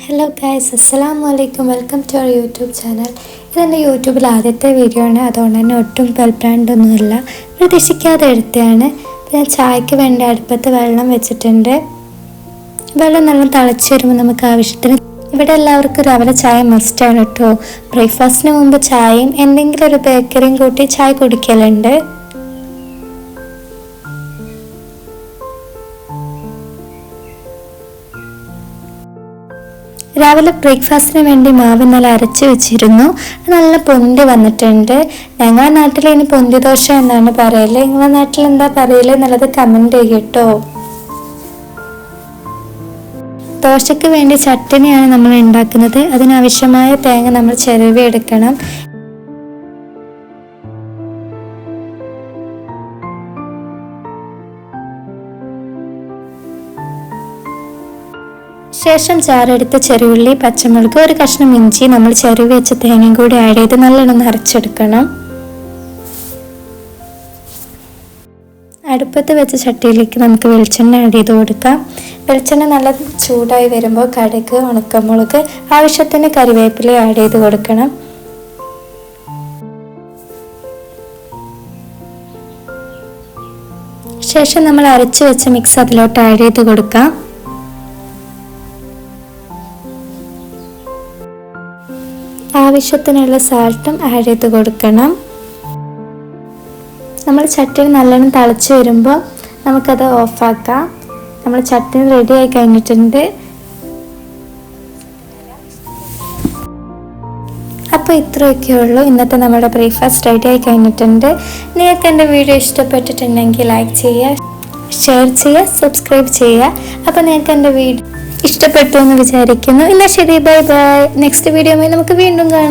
Hello guys, അസ്സലാമു അലൈക്കും. Welcome to our YouTube channel. ഇതെൻ്റെ യൂട്യൂബിൽ ആദ്യത്തെ വീഡിയോ ആണ്. അതുകൊണ്ട് തന്നെ ഒട്ടും ബ്രാൻഡൊന്നുമില്ല, പ്രതീക്ഷിക്കാതെ എടുത്തതാണ്. ഞാൻ ചായക്ക് വേണ്ടി അടുപ്പത്ത് വെള്ളം വെച്ചിട്ടുണ്ട്. വെള്ളം നല്ല തിളച്ച് വരുമ്പോൾ നമുക്ക് ആവശ്യത്തിന്, ഇവിടെ എല്ലാവർക്കും രാവിലെ ചായ മസ്റ്റാണ് കേട്ടോ. ബ്രേക്ക്ഫാസ്റ്റിന് മുമ്പ് ചായയും എന്തെങ്കിലും ഒരു ബേക്കറിയും കൂട്ടി ചായ കുടിക്കലുണ്ട്. രാവിലെ ബ്രേക്ക്ഫാസ്റ്റിന് വേണ്ടി മാവ് നല്ല അരച്ച് വെച്ചിരുന്നു. നല്ല പൊന്തി വന്നിട്ടുണ്ട്. ഞങ്ങളുടെ നാട്ടിൽ ഇനി പൊന്തി ദോശ എന്നാണ് പറയല്. നിങ്ങളുടെ നാട്ടിൽ എന്താ പറയല് എന്നുള്ളത് കമൻറ്റ് ചെയ്യട്ടോ. ദോശയ്ക്ക് വേണ്ടി ചട്ടനിയാണ് നമ്മൾ ഉണ്ടാക്കുന്നത്. അതിനാവശ്യമായ തേങ്ങ നമ്മൾ ചിരവി എടുക്കണം. ശേഷം ചാറെടുത്ത ചെറിയുള്ളി, പച്ചമുളക്, ഒരു കഷ്ണം ഇഞ്ചി, നമ്മൾ ചെറുവി വെച്ച തേങ്ങയും കൂടി ആഡ് ചെയ്ത് നല്ലോണം അരച്ചെടുക്കണം. അടുപ്പത്ത് വെച്ച ചട്ടിയിലേക്ക് നമുക്ക് വെളിച്ചെണ്ണ ആഡ് ചെയ്ത് കൊടുക്കാം. വെളിച്ചെണ്ണ നല്ല ചൂടായി വരുമ്പോൾ കടുക്, ഉണക്കമുളക്, ആവശ്യത്തിന് കറിവേപ്പില ആഡ് ചെയ്ത് കൊടുക്കണം. ശേഷം നമ്മൾ അരച്ച് വെച്ച മിക്സ് അതിലോട്ട് ആഡ് ചെയ്ത് കൊടുക്കാം. ആവശ്യത്തിനുള്ള സാൾട്ടും ആഡ് ചെയ്ത് കൊടുക്കണം. നമ്മൾ ചട്ടിയിൽ നല്ലോണം തിളച്ച് വരുമ്പോൾ നമുക്കത് ഓഫാക്കാം. നമ്മൾ ചട്ടിനി റെഡി ആയി കഴിഞ്ഞിട്ടുണ്ട്. അപ്പോൾ ഇത്രയൊക്കെ ഉള്ളൂ. ഇന്നത്തെ നമ്മുടെ ബ്രേക്ക്ഫാസ്റ്റ് റെഡി ആയി കഴിഞ്ഞിട്ടുണ്ട്. നിങ്ങൾക്ക് എൻ്റെ വീഡിയോ ഇഷ്ടപ്പെട്ടിട്ടുണ്ടെങ്കിൽ ലൈക്ക് ചെയ്യുക, ഷെയർ ചെയ്യുക, സബ്സ്ക്രൈബ് ചെയ്യുക. അപ്പോൾ നിങ്ങൾക്ക് എൻ്റെ വീഡിയോ ഇഷ്ടപ്പെട്ടു എന്ന് വിചാരിക്കുന്നു. എന്നാൽ ശരി, ബൈ ബൈ. നെക്സ്റ്റ് വീഡിയോയുമായി നമുക്ക് വീണ്ടും കാണാം.